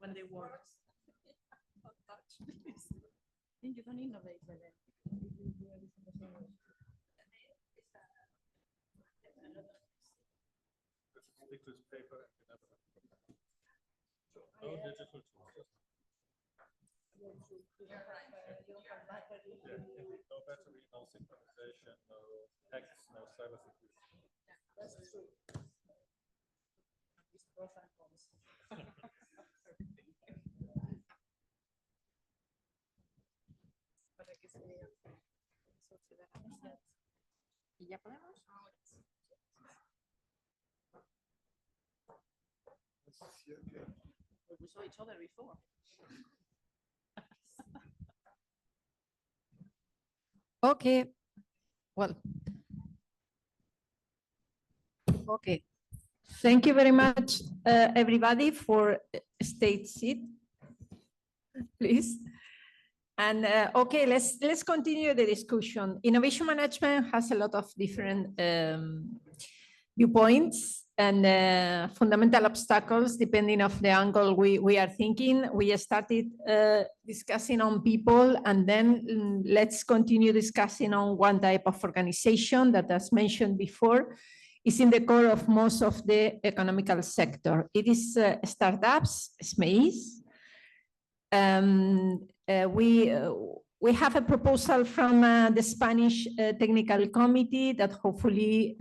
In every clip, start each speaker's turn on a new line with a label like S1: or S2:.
S1: when they work. You don't innovate with it.
S2: Stick to paper and you never no digital tools.
S1: Yeah,
S2: no battery, no synchronization, no hacks, no cybersecurity.
S1: that's true. Pros and cons. Para que se vea. ¿Y ya podemos? We saw each other before.
S3: Okay. Well. Okay. Thank you very much, everybody, for state seat, please. And okay, let's continue the discussion. Innovation management has a lot of different viewpoints and fundamental obstacles depending of the angle we are thinking. We started discussing on people, and then let's continue discussing on one type of organization that, as mentioned before, is in the core of most of the economical sector. It is startups, SMEs. We have a proposal from the Spanish Technical Committee that hopefully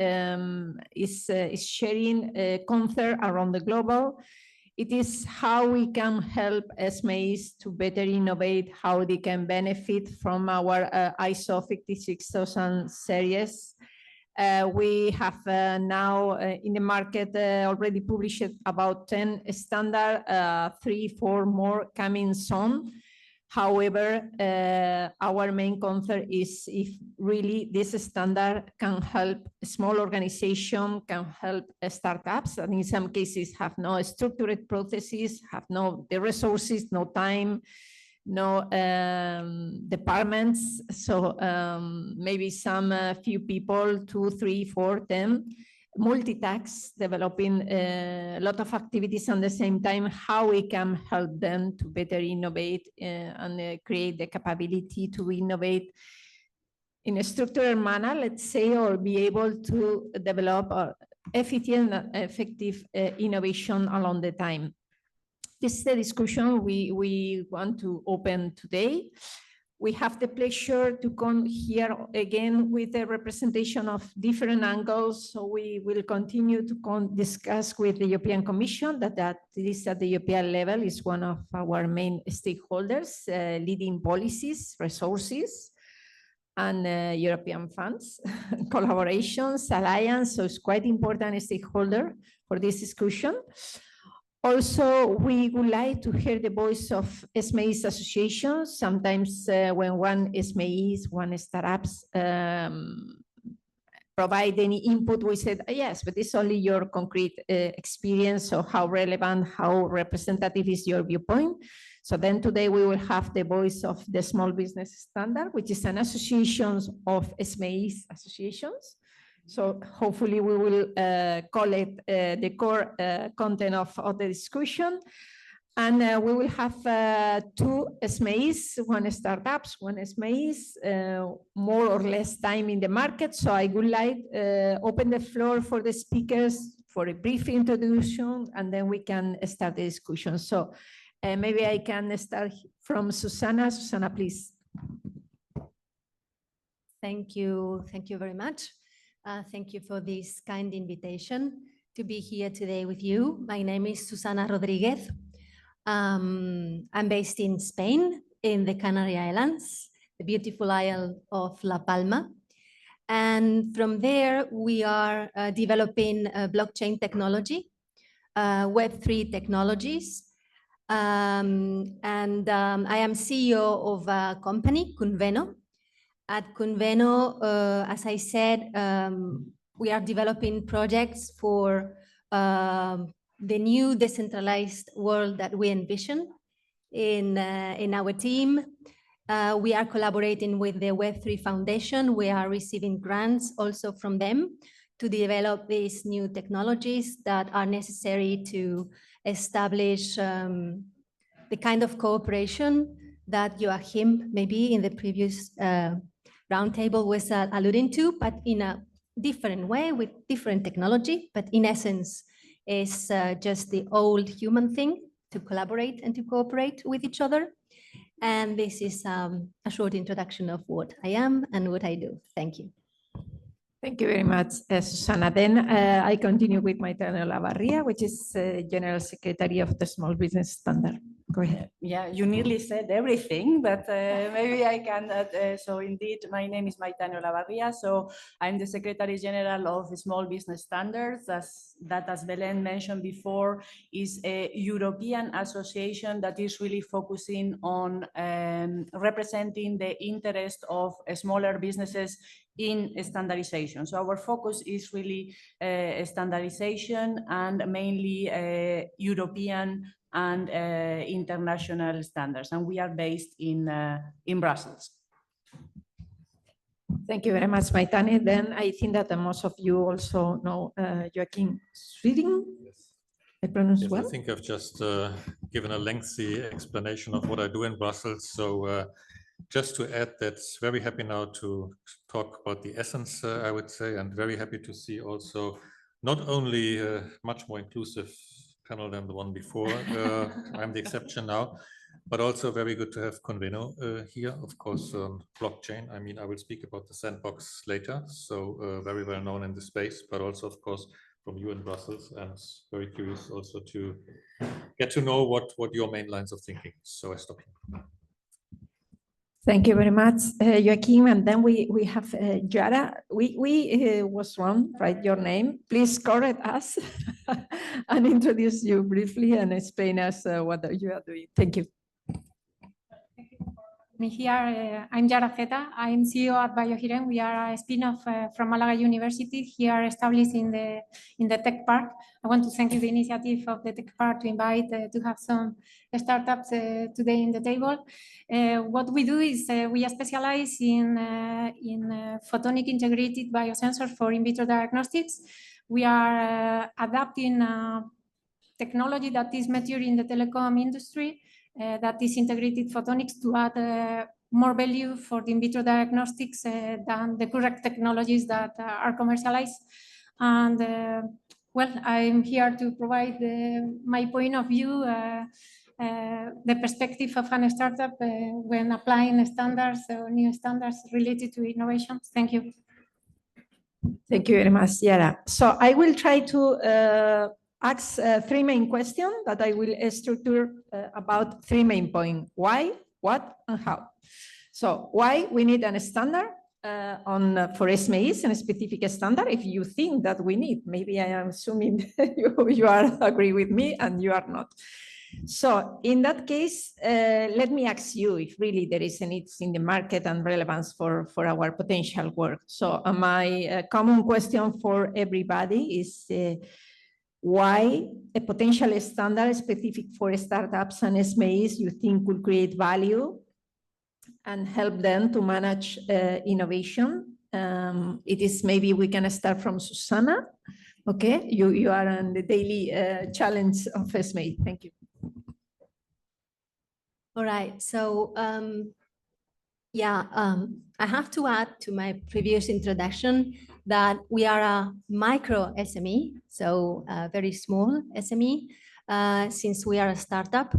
S3: is sharing concern around the globe. It is how we can help SMEs to better innovate, how they can benefit from our ISO 56000 series. We have now in the market already published about 10 standards, 3-4 more coming soon. However, our main concern is if really this standard can help a small organization, can help startups, and in some cases have no structured processes, have no the resources, no time, no departments. So maybe some few people, 2, 3, 4, 10, multitask, developing a lot of activities at the same time, how we can help them to better innovate and create the capability to innovate in a structured manner, let's say, or be able to develop efficient and effective innovation along the time. This is the discussion we want to open today. We have the pleasure to come here again with a representation of different angles. So we will continue to discuss with the European Commission that is at the European level is one of our main stakeholders, leading policies, resources, and European funds, collaborations, alliance. So it's quite important stakeholder for this discussion. Also, we would like to hear the voice of SMEs associations. Sometimes when one SMEs, one startups provide any input, we said, yes, but it's only your concrete experience. So how relevant, how representative is your viewpoint? So then today we will have the voice of the Small Business Standard, which is an association of SMEs associations. So hopefully we will collect the core content of the discussion. And we will have 2 SMEs, one startups, one SMEs, more or less time in the market. So I would like open the floor for the speakers for a brief introduction, and then we can start the discussion. So maybe I can start from Susana. Susana, please.
S4: Thank you very much. Thank you for this kind invitation to be here today with you. My name is Susana Rodriguez. I'm based in Spain, in the Canary Islands, the beautiful isle of La Palma. And from there, we are developing blockchain technology, Web3 technologies. I am CEO of a company, Conveno. At Conveno, as I said, we are developing projects for the new decentralized world that we envision in our team. We are collaborating with the Web3 Foundation. We are receiving grants also from them to develop these new technologies that are necessary to establish the kind of cooperation that Joachim maybe in the previous roundtable was alluding to, but in a different way with different technology, but in essence is just the old human thing to collaborate and to cooperate with each other. And this is a short introduction of what I am and what I do. Thank you.
S3: Thank you very much, Susana. Then I continue with Maitane Olavarria, which is General Secretary of the Small Business Standard. Go ahead.
S5: Yeah, you nearly said everything, but maybe I can add. So indeed, my name is Maitane Olavarria. So I'm the Secretary General of Small Business Standards. As Belén mentioned before, is a European association that is really focusing on representing the interest of smaller businesses in standardization. So our focus is really standardization and mainly European and international standards, and we are based in Brussels.
S3: Thank you very much, Maitane. Then I think that most of you also know Joachim Swiering. I pronounce
S2: Yes,
S3: well?
S2: I think I've just given a lengthy explanation of what I do in Brussels. So just to add, that's very happy now to talk about the essence, I would say, and very happy to see also not only a much more inclusive panel than the one before, I'm the exception now, but also very good to have Conveno here, of course, blockchain. I mean, I will speak about the sandbox later, so very well known in the space, but also, of course, from you in Brussels, and very curious also to get to know what your main lines of thinking. So I stop here.
S3: Thank you very much, Joachim. And then we have Yara. We was wrong, right? Your name. Please correct us and introduce you briefly and explain us what you are doing. Thank you.
S6: Me here, I'm Yara Zeta. I'm CEO at BioHiren. We are a spin-off from Malaga University, here established in the Tech Park. I want to thank you the initiative of the Tech Park to invite to have some startups today in the table. What we do is we specialize in photonic integrated biosensors for in vitro diagnostics. We are adapting technology that is mature in the telecom industry, that is integrated photonics, to add more value for the in vitro diagnostics than the current technologies that are commercialized. And well, I'm here to provide my point of view, the perspective of a startup when applying standards or new standards related to innovation. Thank you.
S3: Thank you very much, Yara. So I will try to ask three main questions that I will structure about three main points: why, what, and how. So why we need a standard for SMEs, and a specific standard if you think that we need. Maybe I am assuming you are agree with me and you are not. So in that case, let me ask you if really there is a need in the market and relevance for our potential work. So my common question for everybody is why a potential standard specific for startups and SMEs you think could create value and help them to manage innovation? It is maybe we can start from Susana. Okay, you are on the daily challenge of SME. Thank you.
S4: All right, so I have to add to my previous introduction that we are a micro SME, so a very small SME, since we are a startup.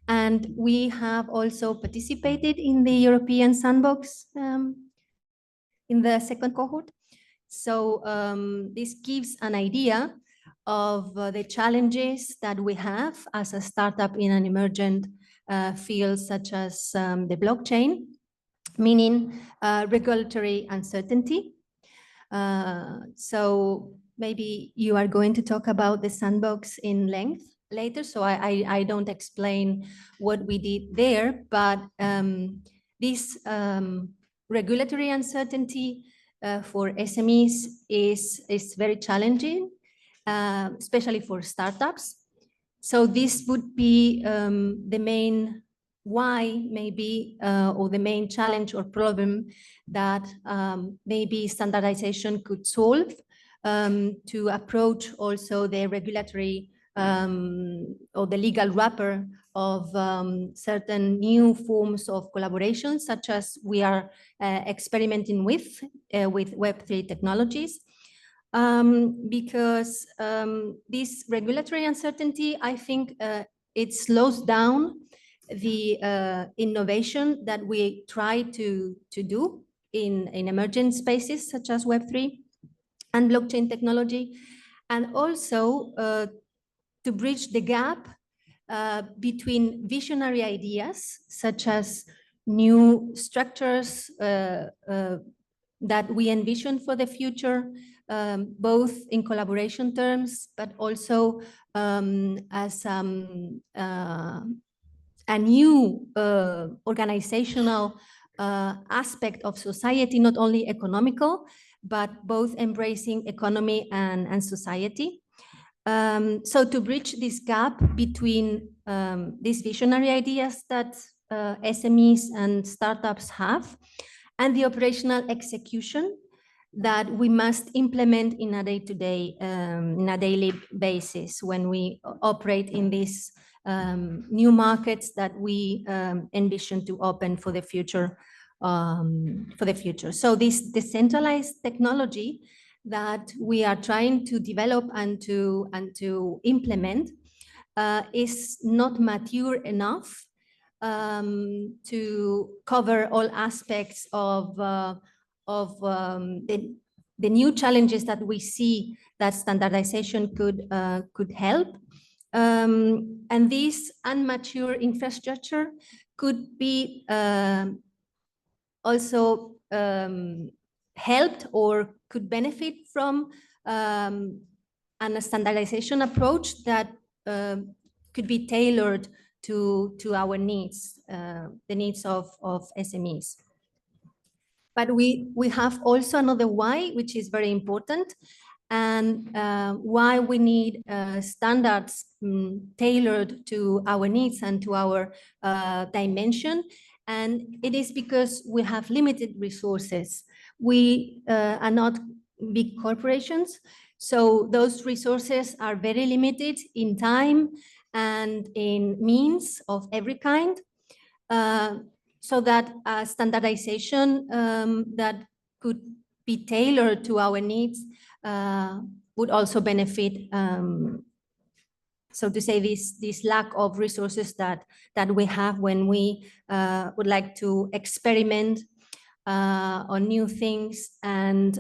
S4: And we have also participated in the European Sandbox in the second cohort. So this gives an idea of the challenges that we have as a startup in an emergent field such as the blockchain, meaning regulatory uncertainty. So maybe you are going to talk about the sandbox in length later, so I don't explain what we did there, but this regulatory uncertainty for SMEs is very challenging, especially for startups. So this would be the main why maybe, or the main challenge or problem that maybe standardization could solve to approach also the regulatory or the legal wrapper of certain new forms of collaboration, such as we are experimenting with Web3 technologies. Because this regulatory uncertainty, I think it slows down the innovation that we try to do in emerging spaces such as Web3 and blockchain technology, and also to bridge the gap between visionary ideas such as new structures that we envision for the future, both in collaboration terms, but also as a new organizational aspect of society, not only economical, but both embracing economy and society. So to bridge this gap between these visionary ideas that SMEs and startups have and the operational execution that we must implement in a day-to-day, in a daily basis when we operate in these new markets that we envision to open for the future. So this decentralized technology that we are trying to develop and to implement is not mature enough to cover all aspects of the new challenges that we see that standardization could help. And this unmature infrastructure could be also helped or could benefit from a standardization approach that could be tailored to our needs, the needs of SMEs. But we have also another why, which is very important, and why we need standards tailored to our needs and to our dimension. And it is because we have limited resources. We are not big corporations, so those resources are very limited in time and in means of every kind. So that standardization that could be tailored to our needs would also benefit, so to say, this lack of resources that we have when we would like to experiment on new things, and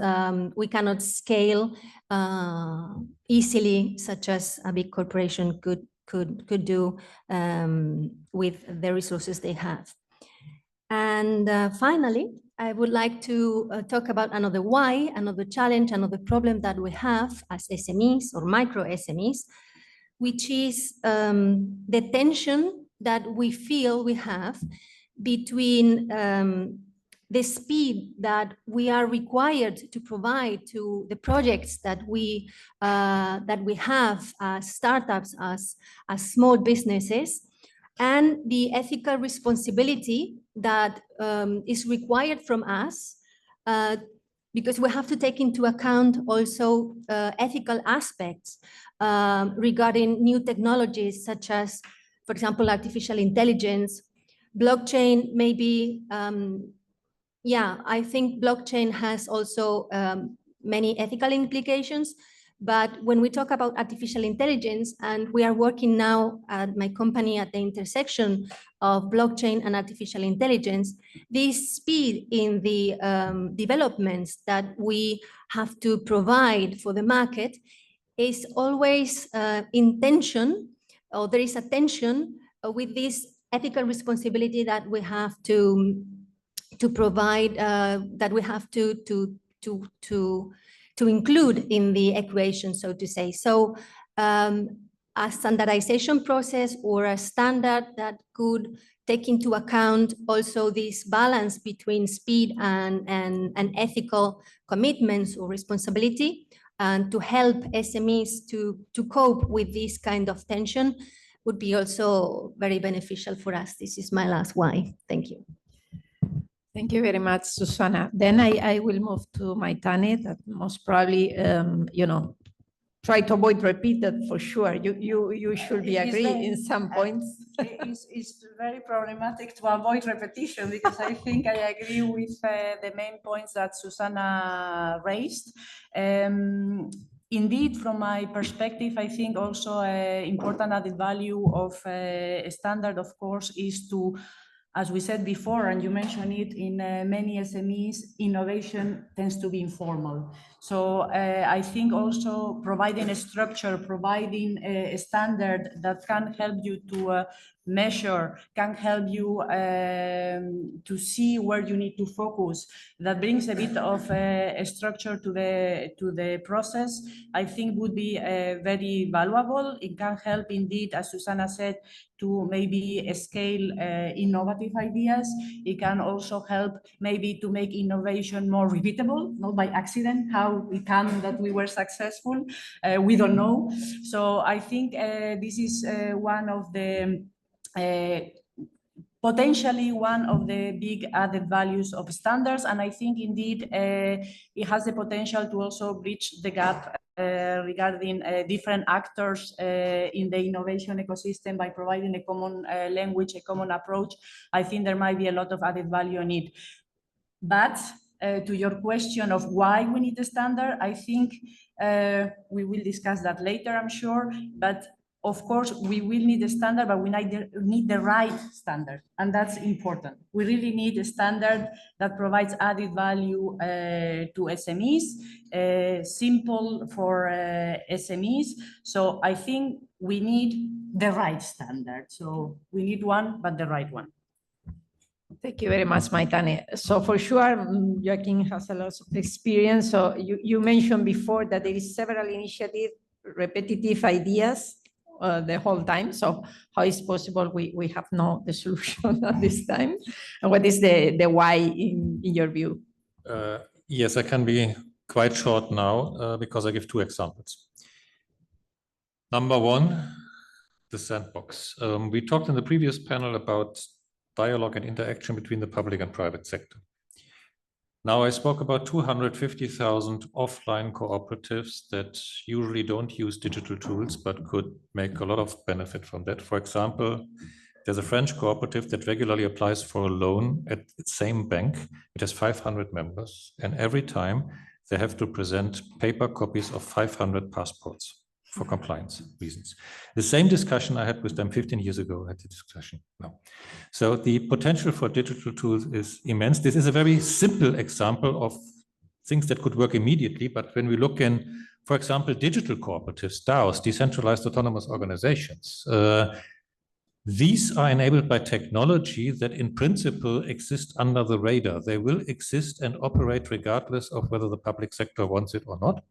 S4: we cannot scale easily, such as a big corporation could do with the resources they have. And finally, I would like to talk about another why, another challenge, another problem that we have as SMEs or micro SMEs, which is the tension that we feel we have between the speed that we are required to provide to the projects that we have as startups, as small businesses, and the ethical responsibility that is required from us, because we have to take into account also ethical aspects regarding new technologies, such as, for example, artificial intelligence, blockchain. Maybe, yeah, I think blockchain has also many ethical implications. But when we talk about artificial intelligence, and we are working now at my company at the intersection of blockchain and artificial intelligence, this speed in the developments that we have to provide for the market is always in tension, or there is a tension with this ethical responsibility that we have to provide, that we have to include in the equation, so to say. So a standardization process or a standard that could take into account also this balance between speed and ethical commitments or responsibility, and to help SMEs to cope with this kind of tension would be also very beneficial for us. This is my last why. Thank you.
S3: Thank you very much, Susana. Then I will move to Maitane, that most probably, you know, try to avoid repeated for sure. You should be
S5: It's
S3: agree
S5: very-
S3: in some points.
S5: It's very problematic to avoid repetition because I think I agree with the main points that Susanna raised. Indeed, from my perspective, I think also important added value of a standard, of course, is to, as we said before, and you mentioned it, in many SMEs, innovation tends to be informal. So I think also providing a structure, providing a standard that can help you to measure, can help you to see where you need to focus, that brings a bit of a structure to the process, I think would be very valuable. It can help indeed, as Susanna said, to maybe scale innovative ideas. It can also help maybe to make innovation more repeatable, not by accident, how we come that we were successful, we don't know. So I think this is one of the potentially one of the big added values of standards. And I think indeed it has the potential to also bridge the gap regarding different actors in the innovation ecosystem by providing a common language, a common approach. I think there might be a lot of added value in it. But to your question of why we need a standard, I think we will discuss that later, I'm sure. But of course, we will need a standard, but we need the right standard, and that's important. We really need a standard that provides added value to SMEs, simple for SMEs. So I think we need the right standard. So we need one, but the right one.
S3: Thank you very much, Maitane. So for sure, Joaquin has a lot of experience. So you mentioned before that there is several initiatives, repetitive ideas the whole time. So how is possible we have no the solution at this time? And what is the why in your view?
S2: Yes, I can be quite short now because I give two examples. Number one, the sandbox. We talked in the previous panel about dialogue and interaction between the public and private sector. Now I spoke about 250,000 offline cooperatives that usually don't use digital tools, but could make a lot of benefit from that. For example, there's a French cooperative that regularly applies for a loan at the same bank. It has 500 members, and every time they have to present paper copies of 500 passports for compliance reasons. The same discussion I had with them 15 years ago, I had the discussion now. So the potential for digital tools is immense. This is a very simple example of things that could work immediately, but when we look in, for example, digital cooperatives, DAOs, decentralized autonomous organizations, these are enabled by technology that in principle exist under the radar. They will exist and operate regardless of whether the public sector wants it or not.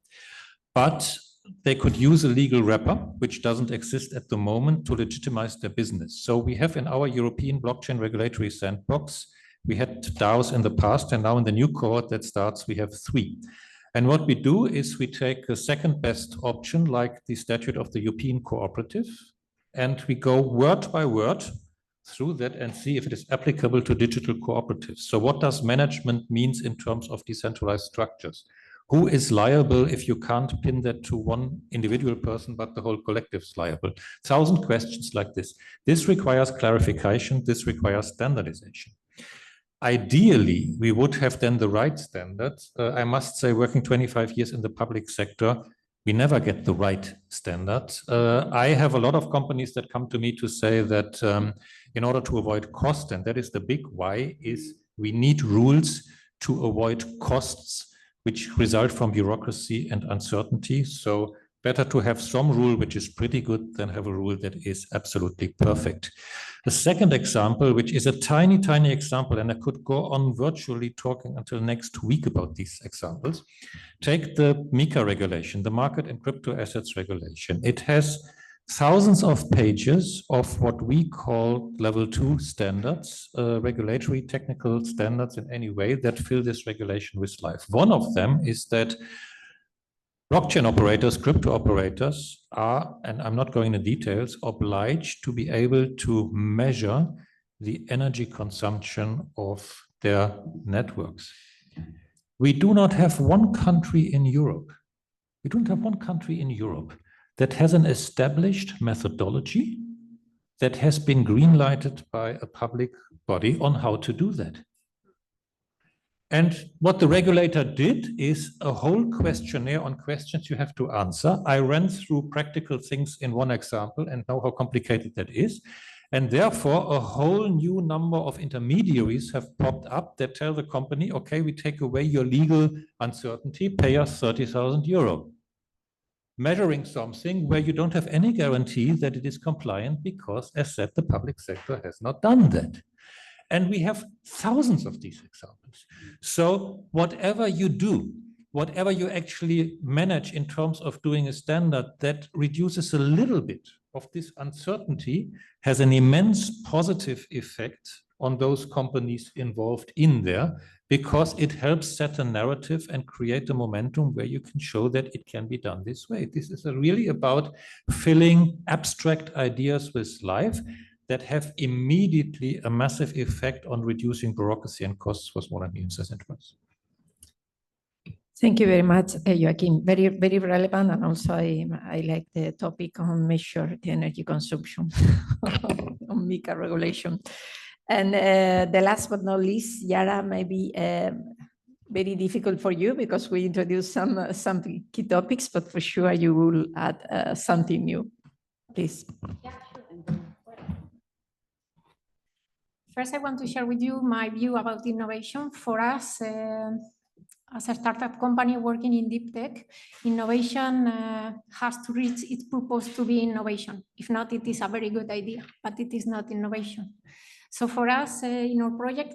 S2: But they could use a legal wrapper, which doesn't exist at the moment, to legitimize their business. So we have in our European blockchain regulatory sandbox, we had DAOs in the past, and now in the new cohort that starts, we have 3. And what we do is we take a second best option, like the statute of the European cooperative, and we go word by word through that and see if it is applicable to digital cooperatives. So what does management means in terms of decentralized structures? Who is liable if you can't pin that to one individual person, but the whole collective is liable? 1,000 questions like this. This requires clarification. This requires standardization. Ideally, we would have then the right standards. I must say, working 25 years in the public sector, we never get the right standard. I have a lot of companies that come to me to say that in order to avoid cost, and that is the big why, is we need rules to avoid costs which result from bureaucracy and uncertainty. So better to have some rule which is pretty good than have a rule that is absolutely perfect. The second example, which is a tiny, tiny example, and I could go on virtually talking until next week about these examples. Take the MiCA regulation, the Market and Crypto Assets Regulation. It has thousands of pages of what we call level 2 standards, regulatory technical standards in any way that fill this regulation with life. One of them is that blockchain operators, crypto operators are, and I'm not going into details, obliged to be able to measure the energy consumption of their networks. We do not have one country in Europe We don't have one country in Europe that has an established methodology that has been green-lighted by a public body on how to do that. And what the regulator did is a whole questionnaire on questions you have to answer. I ran through practical things in one example and know how complicated that is. And therefore, a whole new number of intermediaries have popped up that tell the company, okay, we take away your legal uncertainty, pay us 30,000 euro. Measuring something where you don't have any guarantee that it is compliant because, as said, the public sector has not done that. And we have thousands of these examples. So whatever you do, whatever you actually manage in terms of doing a standard that reduces a little bit of this uncertainty has an immense positive effect on those companies involved in there, because it helps set a narrative and create a momentum where you can show that it can be done this way. This is really about filling abstract ideas with life that have immediately a massive effect on reducing bureaucracy and costs for small and medium-sized enterprises.
S3: Thank you very much, Joachim. Very, very relevant. And also I like the topic on measure the energy consumption on MiCA regulation. And the last but not least, Yara, maybe very difficult for you because we introduced some key topics, but for sure you will add something new. Please.
S6: Yeah, sure. First, I want to share with you my view about innovation. For us, as a startup company working in deep tech, innovation has to reach its purpose to be innovation. If not, it is a very good idea, but it is not innovation. So for us, in our project,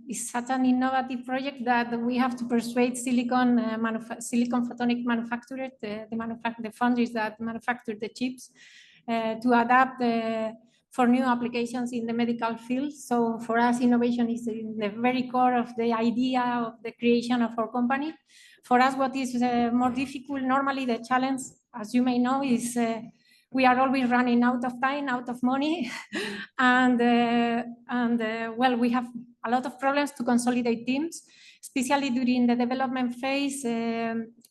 S6: it's such an innovative project that we have to persuade silicon photonic manufacturers, the foundries that manufacture the chips, to adapt for new applications in the medical field. So for us, innovation is in the very core of the idea of the creation of our company. For us, what is more difficult, normally the challenge, as you may know, is we are always running out of time, out of money, and well, we have a lot of problems to consolidate teams, especially during the development phase.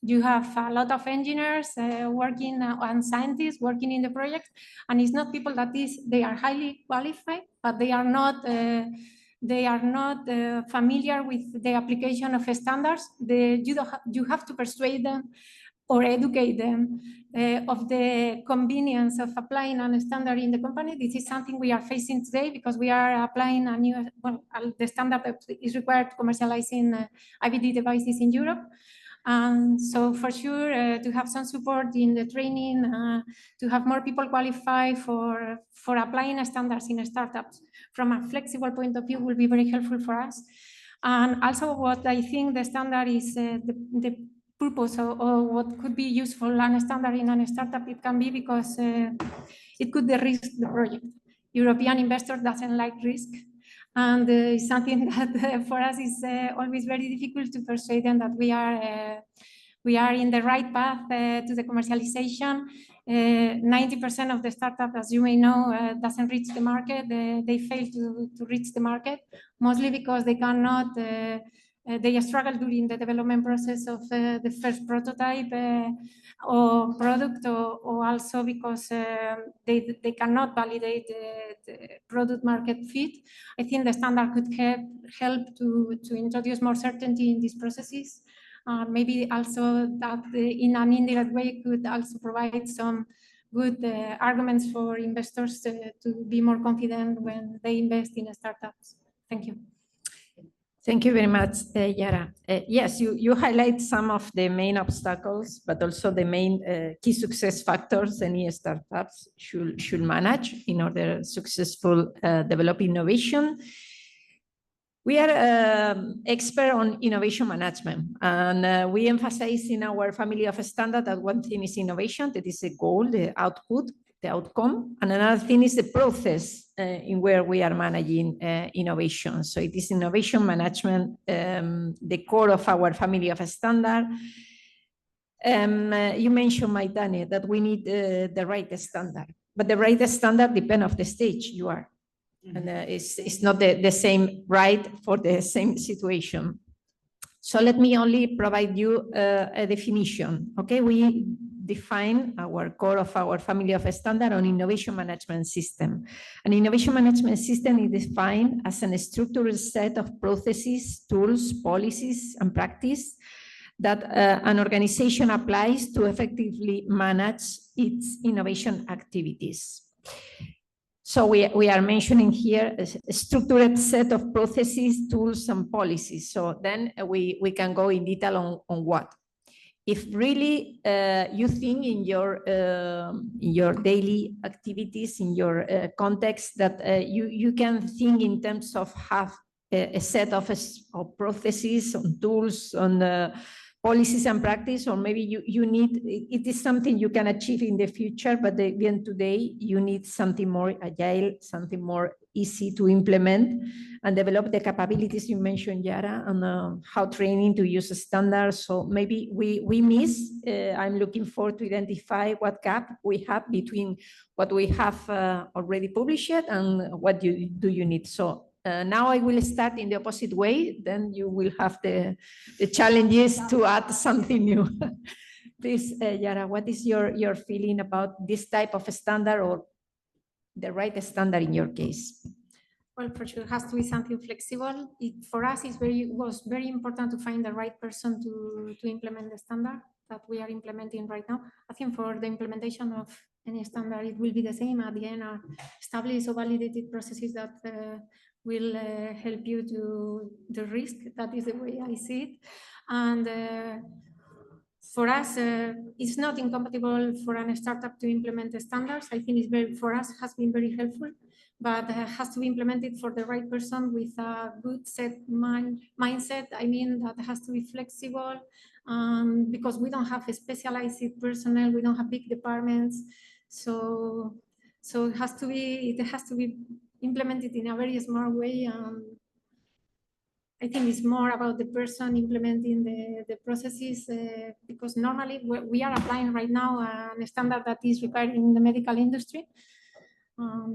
S6: You have a lot of engineers working and scientists working in the project, and it's not people that they are highly qualified, but they are not familiar with the application of standards. You have to persuade them or educate them of the convenience of applying a standard in the company. This is something we are facing today because we are applying a new, the standard that is required to commercializing IVD devices in Europe. And so for sure, to have some support in the training, to have more people qualified for applying standards in startups from a flexible point of view will be very helpful for us. And also what I think the standard is, the purpose or what could be useful and standard in a startup, it can be because it could de-risk the project. European investor doesn't like risk. And it's something that for us is always very difficult to persuade them that we are in the right path to the commercialization. 90% of the startup, as you may know, doesn't reach the market. They fail to reach the market, mostly because they cannot, they struggle during the development process of the first prototype or product, or also because they cannot validate the product market fit. I think the standard could help to introduce more certainty in these processes. Maybe also that in an indirect way could also provide some good arguments for investors to be more confident when they invest in startups. Thank you.
S3: Thank you very much, Yara. Yes, you highlight some of the main obstacles, but also the main key success factors any startups should manage in order successful develop innovation. We are expert on innovation management, and we emphasize in our family of standard that one thing is innovation, that is a goal, the output, the outcome, and another thing is the process in where we are managing innovation. So it is innovation management, the core of our family of standard. You mentioned, Maitane, that we need the right standard, but the right standard depends on the stage you are. And it's not the same right for the same situation. So let me only provide you a definition. Okay, we define our core of our family of standard on innovation management system. An innovation management system is defined as a structured set of processes, tools, policies, and practice that an organization applies to effectively manage its innovation activities. So we are mentioning here a structured set of processes, tools, and policies. So then we can go in detail on what. If really you think in your daily activities, in your context, that you can think in terms of have a set of processes, on tools, on policies and practice, or maybe you need, it is something you can achieve in the future, but again, today you need something more agile, something more easy to implement and develop the capabilities you mentioned, Yara, on how training to use standards. So maybe we miss, I'm looking forward to identify what gap we have between what we have already published and what do you need. So now I will start in the opposite way, then you will have the challenges to add something new. Please, Yara, what is your feeling about this type of standard, or the right standard in your case?
S6: Well, for sure, it has to be something flexible. For us, it was very important to find the right person to implement the standard that we are implementing right now. I think for the implementation of any standard, it will be the same. At the end, are established or validated processes that will help you to the risk. That is the way I see it. And for us, it's not incompatible for a startup to implement the standards. I think it's for us has been very helpful, but has to be implemented for the right person with a good mindset. I mean, that has to be flexible, because we don't have a specialized personnel, we don't have big departments. So it has to be implemented in a very smart way. I think it's more about the person implementing the processes, because normally we are applying right now a standard that is required in the medical industry. At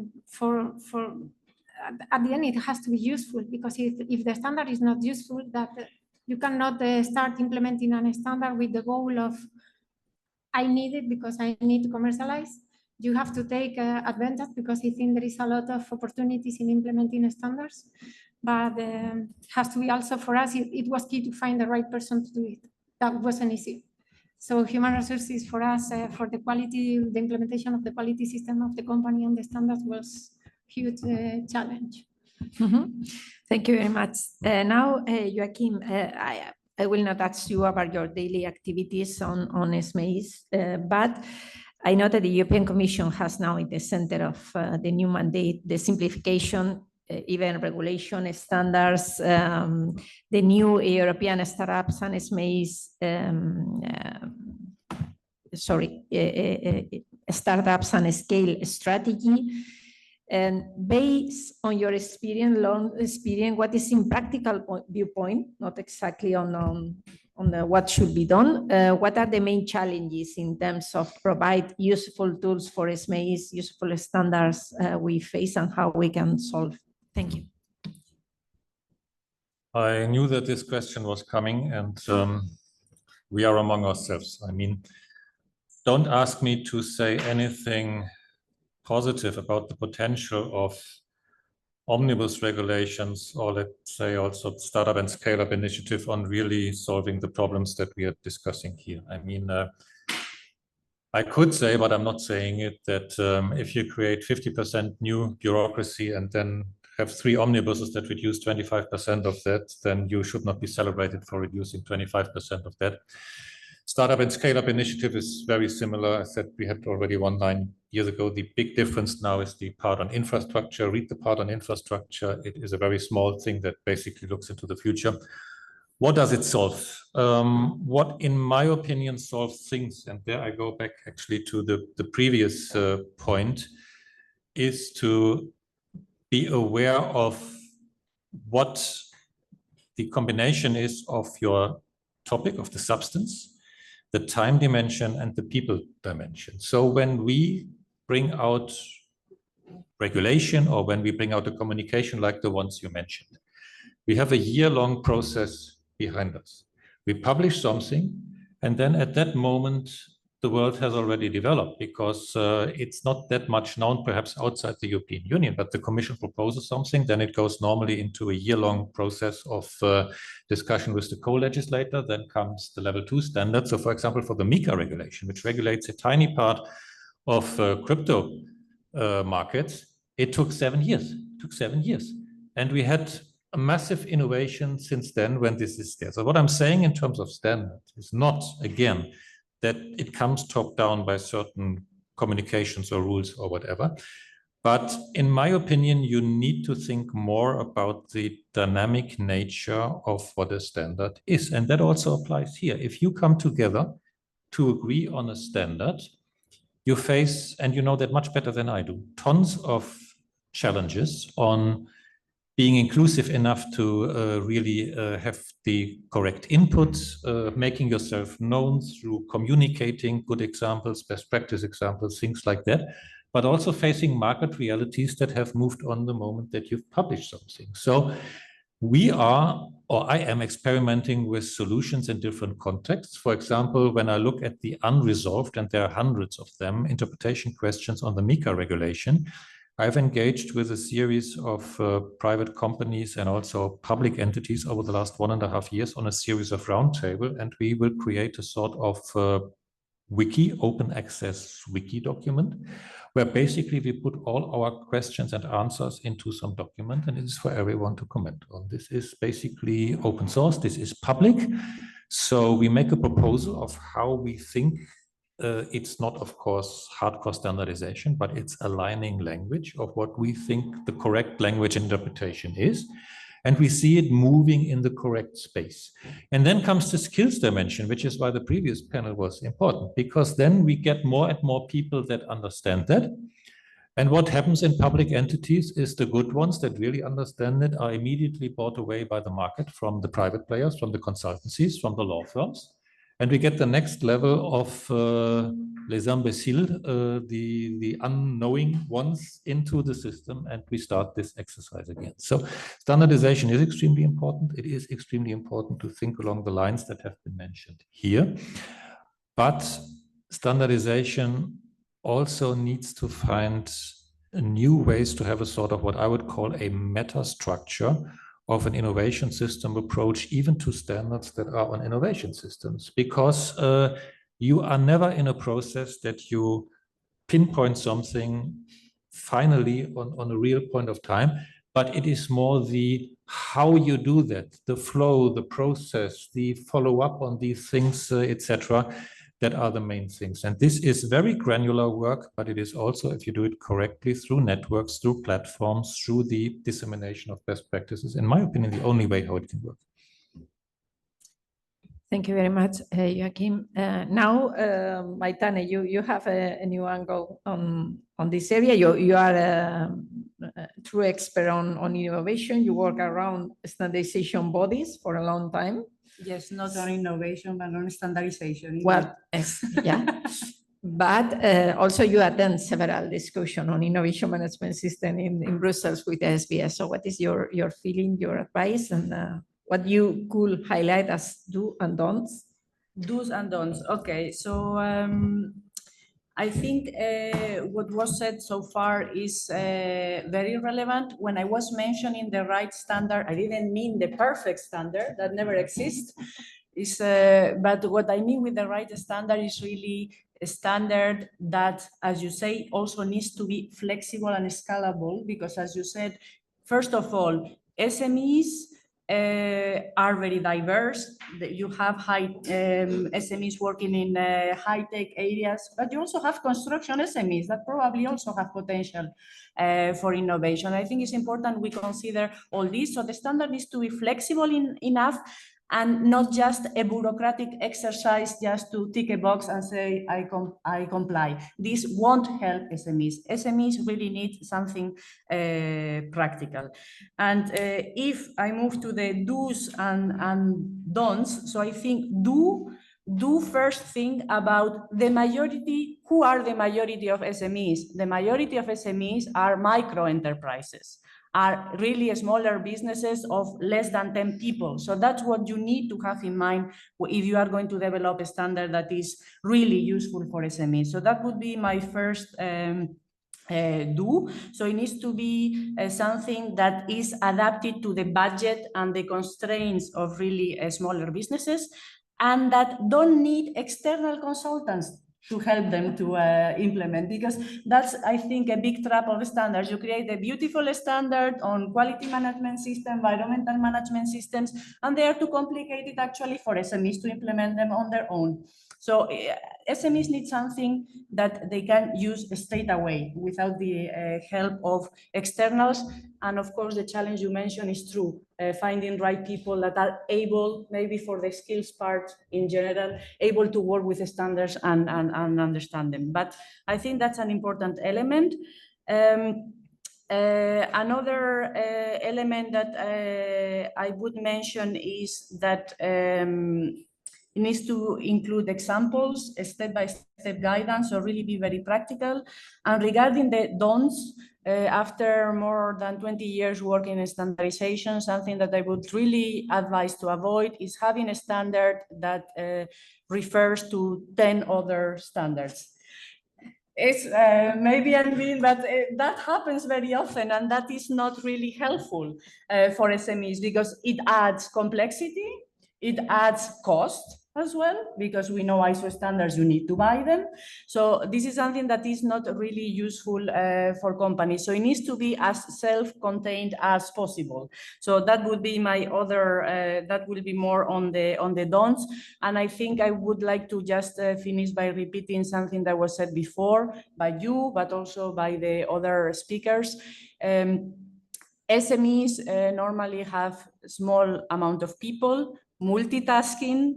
S6: the end, it has to be useful, because if the standard is not useful, that you cannot start implementing a standard with the goal of, I need it because I need to commercialize. You have to take advantage, because I think there is a lot of opportunities in implementing standards, but has to be also for us, it was key to find the right person to do it. That wasn't easy. So human resources for us, for the quality, the implementation of the quality system of the company and the standards was a huge challenge.
S3: Mm-hmm. Thank you very much. Now, Joaquim, I will not ask you about your daily activities on SMEs, but I know that the European Commission has now in the center of the new mandate, the simplification, even regulation standards, the new European startups and SMEs, startups and scale strategy. And based on your experience, long experience, what is in practical viewpoint, not exactly on what should be done, what are the main challenges in terms of provide useful tools for SMEs, useful standards we face, and how we can solve? Thank you.
S2: I knew that this question was coming, and we are among ourselves. I mean, don't ask me to say anything positive about the potential of omnibus regulations, or let's say also startup and scale-up initiative on really solving the problems that we are discussing here. I mean, I could say, but I'm not saying it, that if you create 50% new bureaucracy and then have 3 omnibuses that reduce 25% of that, then you should not be celebrated for reducing 25% of that. Startup and scale-up initiative is very similar. I said we had already 9 years ago. The big difference now is the part on infrastructure. Read the part on infrastructure. It is a very small thing that basically looks into the future. What does it solve? What, in my opinion, solves things, and there I go back actually to the previous point, is to be aware of what the combination is of your topic, of the substance, the time dimension, and the people dimension. So when we bring out regulation, or when we bring out a communication like the ones you mentioned, we have a year-long process behind us. We publish something, and then at that moment, the world has already developed, because it's not that much known perhaps outside the European Union, but the Commission proposes something, then it goes normally into a year-long process of discussion with the co-legislator. Then comes the level 2 standard. So for example, for the MiCA regulation, which regulates a tiny part of crypto markets, it took 7 years. It took 7 years. And we had a massive innovation since then when this is there. So what I'm saying in terms of standards is not, again, that it comes top down by certain communications or rules or whatever. But in my opinion, you need to think more about the dynamic nature of what a standard is. And that also applies here. If you come together to agree on a standard, you face, and you know that much better than I do, tons of challenges on being inclusive enough to really have the correct input, making yourself known through communicating good examples, best practice examples, things like that, but also facing market realities that have moved on the moment that you've published something. So we are, or I am, experimenting with solutions in different contexts. For example, when I look at the unresolved, and there are hundreds of them, interpretation questions on the MiCA regulation, I've engaged with a series of private companies and also public entities over the last 1.5 years on a series of roundtable, and we will create a sort of wiki, open access wiki document, where basically we put all our questions and answers into some document, and it is for everyone to comment on. This is basically open source, this is public. So we make a proposal of how we think. It's not, of course, hardcore standardization, but it's aligning language of what we think the correct language interpretation is. And we see it moving in the correct space. And then comes the skills dimension, which is why the previous panel was important, because then we get more and more people that understand that. And what happens in public entities is the good ones that really understand it are immediately bought away by the market, from the private players, from the consultancies, from the law firms. And we get the next level of les imbéciles, the unknowing ones, into the system, and we start this exercise again. So standardization is extremely important. It is extremely important to think along the lines that have been mentioned here. But standardization also needs to find new ways to have a sort of what I would call a meta structure of an innovation system approach, even to standards that are on innovation systems, because you are never in a process that you pinpoint something finally on a real point of time, but it is more the how you do that, the flow, the process, the follow-up on these things, etc., that are the main things. And this is very granular work, but it is also, if you do it correctly, through networks, through platforms, through the dissemination of best practices, in my opinion, the only way how it can work.
S3: Thank you very much, Joachim. Now, Maitane, you have a new angle on this area. You are a true expert on innovation. You work around standardization bodies for a long time.
S5: Yes, not on innovation, but on standardization.
S3: Well, yeah. But also you attend several discussions on innovation management system in Brussels with SBS. So what is your feeling, your advice, and what you could highlight as do and don'ts?
S5: Do's and don'ts. Okay, so I think what was said so far is very relevant. When I was mentioning the right standard, I didn't mean the perfect standard that never exists. But what I mean with the right standard is really a standard that, as you say, also needs to be flexible and scalable, because as you said, first of all, SMEs are very diverse. You have SMEs working in high-tech areas, but you also have construction SMEs that probably also have potential for innovation. I think it's important we consider all this. So the standard needs to be flexible enough, and not just a bureaucratic exercise just to tick a box and say, I comply. This won't help SMEs. SMEs really need something practical. And if I move to the do's and don'ts, so I think do first think about the majority. Who are the majority of SMEs? The majority of SMEs are micro enterprises. are really smaller businesses of less than 10 people. So that's what you need to have in mind if you are going to develop a standard that is really useful for SMEs. So that would be my first do. So it needs to be something that is adapted to the budget and the constraints of really smaller businesses, and that don't need external consultants to help them to implement, because that's, I think, a big trap of standards. You create a beautiful standard on quality management system, environmental management systems, and they are too complicated actually for SMEs to implement them on their own. So SMEs need something that they can use straight away without the help of externals. And of course, the challenge you mentioned is true. Finding right people that are able, maybe for the skills part in general, able to work with the standards and understand them. But I think that's an important element. Another element that I would mention is that it needs to include examples, step-by-step guidance, or really be very practical. And regarding the don'ts, after more than 20 years working in standardization, something that I would really advise to avoid is having a standard that refers to 10 other standards. It's maybe I'm being, but that happens very often, and that is not really helpful for SMEs, because it adds complexity, it adds cost as well, because we know ISO standards, you need to buy them. So this is something that is not really useful for companies. So it needs to be as self-contained as possible. So that would be my other, that will be more on the don'ts. And I think I would like to just finish by repeating something that was said before by you, but also by the other speakers. SMEs normally have a small amount of people, multitasking.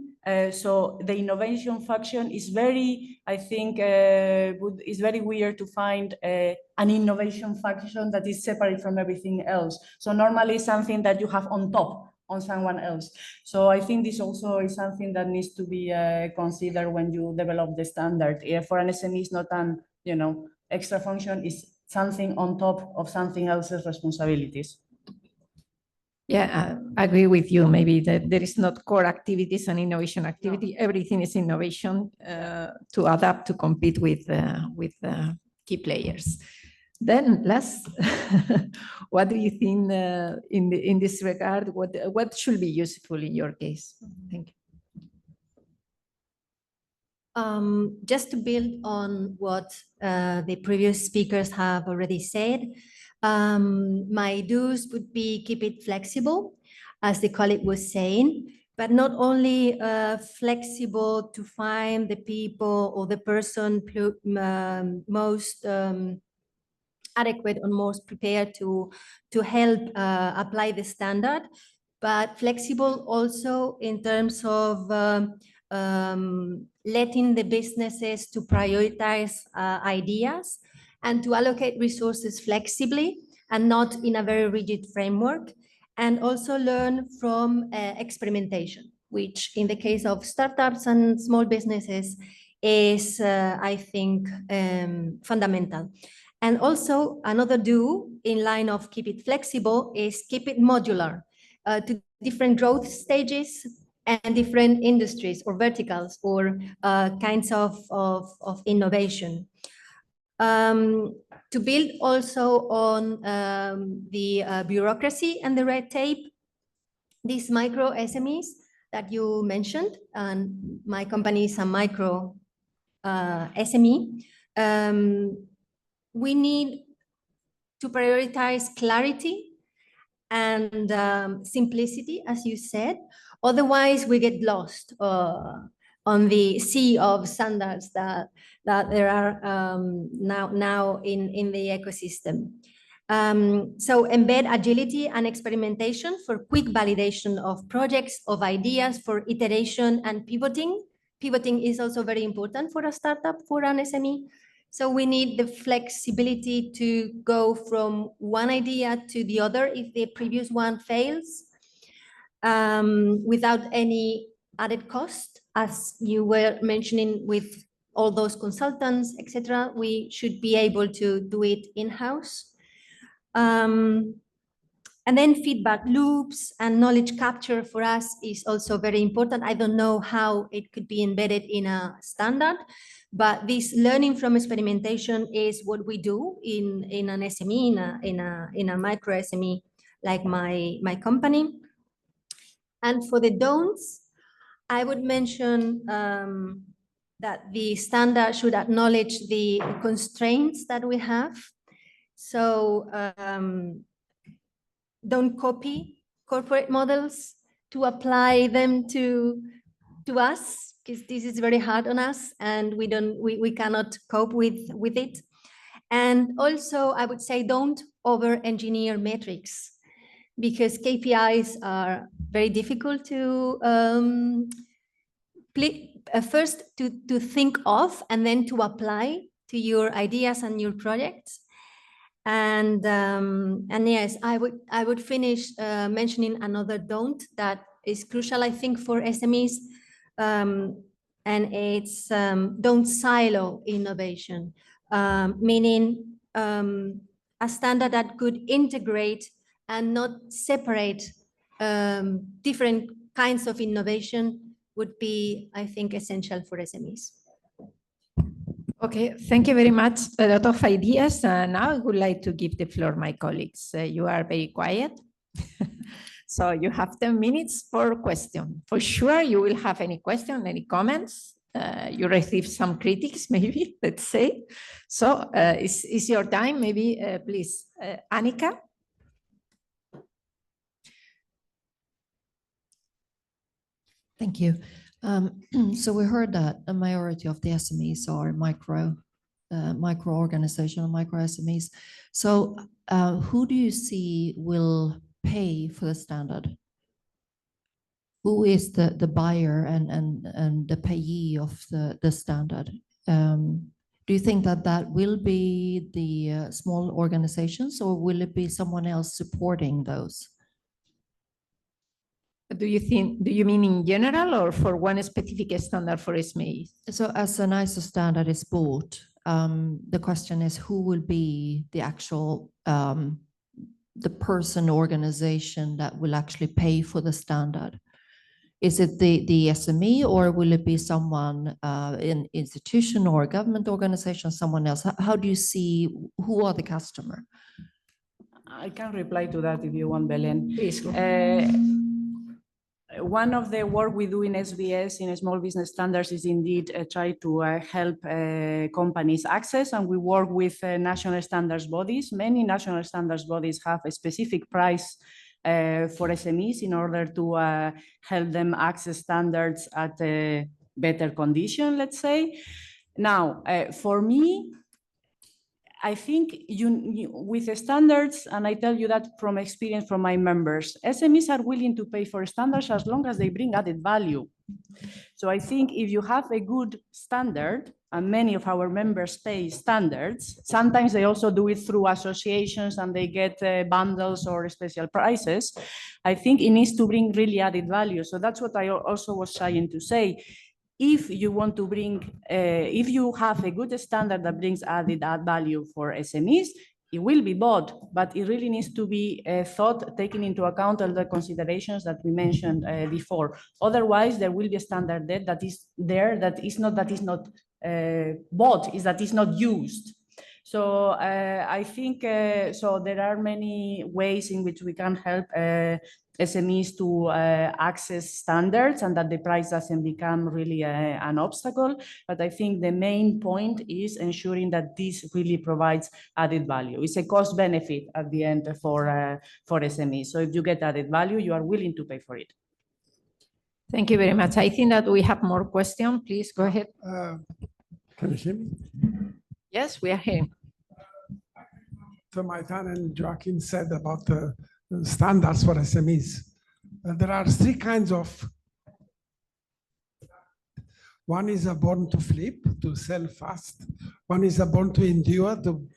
S5: So the innovation function is very, I think, is very weird to find an innovation function that is separate from everything else. So normally something that you have on top on someone else. So I think this also is something that needs to be considered when you develop the standard. For an SME, it's not an, extra function, is something on top of something else's responsibilities.
S3: Yeah, I agree with you. Maybe that there is not core activities and innovation activity. No. Everything is innovation to adapt to compete with key players. Then last, what do you think in this regard? What should be useful in your case? Thank you.
S4: Just to build on what the previous speakers have already said, my do's would be keep it flexible, as the colleague was saying, but not only flexible to find the people or the person most adequate or most prepared to help apply the standard, but flexible also in terms of letting the businesses to prioritize ideas and to allocate resources flexibly and not in a very rigid framework, and also learn from experimentation, which in the case of startups and small businesses is, I think, fundamental. And also another do in line of keep it flexible is keep it modular to different growth stages and different industries or verticals or kinds of innovation. To build also on the bureaucracy and the red tape, these micro SMEs that you mentioned, and my company is a micro SME, we need to prioritize clarity and simplicity, as you said. Otherwise, we get lost on the sea of standards that there are now in the ecosystem. So embed agility and experimentation for quick validation of projects, of ideas, for iteration and pivoting. Pivoting is also very important for a startup, for an SME. So we need the flexibility to go from one idea to the other if the previous one fails, without any added cost, as you were mentioning with all those consultants, etc. We should be able to do it in-house. And then feedback loops and knowledge capture for us is also very important. I don't know how it could be embedded in a standard, but this learning from experimentation is what we do in an SME, in a micro SME like my company. And for the don'ts, I would mention that the standard should acknowledge the constraints that we have. So don't copy corporate models to apply them to us, because this is very hard on us and we cannot cope with it. And also I would say don't over engineer metrics, because KPIs are very difficult to first to think of and then to apply to your ideas and your projects. And yes, I would finish mentioning another don't that is crucial, I think, for SMEs, and it's don't silo innovation, meaning a standard that could integrate and not separate different kinds of innovation would be, I think, essential for SMEs.
S3: Okay, thank you very much. A lot of ideas. Now I would like to give the floor my colleagues. You are very quiet. So you have 10 minutes for question. For sure, you will have any question, any comments. You receive some critics, maybe, let's say. So it's your time, maybe, please. Annika?
S7: Thank you. So we heard that a majority of the SMEs are micro organizational, micro SMEs. So who do you see will pay for the standard? Who is the buyer and the payee of the standard? Do you think that will be the small organizations, or will it be someone else supporting those?
S3: Do you mean in general or for one specific standard for SMEs?
S7: So as an ISO standard is bought, the question is who will be the actual, the person, organization that will actually pay for the standard? Is it the SME, or will it be someone, in institution or government organization, someone else? How do you see, who are the customer?
S5: I can reply to that if you want, Belen.
S3: Please go.
S5: One of the work we do in SBS, in small business standards, is indeed try to help companies access, and we work with national standards bodies. Many national standards bodies have a specific price for SMEs in order to help them access standards at a better condition, let's say. Now, for me, I think with the standards, and I tell you that from experience from my members, SMEs are willing to pay for standards as long as they bring added value. So I think if you have a good standard, and many of our members pay standards, sometimes they also do it through associations and they get bundles or special prices. I think it needs to bring really added value. So that's what I also was trying to say. If you want to bring, if you have a good standard that brings added value for SMEs, it will be bought, but it really needs to be thought, taking into account all the considerations that we mentioned before. Otherwise, there will be a standard debt that is there, that is not bought, is that is not used. So I think, so there are many ways in which we can help SMEs to access standards and that the price doesn't become really an obstacle. But I think the main point is ensuring that this really provides added value. It's a cost benefit at the end for SMEs. So if you get added value, you are willing to pay for it.
S3: Thank you very much. I think that we have more questions. Please go ahead.
S8: Can you hear me?
S3: Yes, we are here.
S8: So Maitan and Joaquin said about the standards for SMEs. There are three kinds of. One is a born to flip, to sell fast. One is a born to endure, to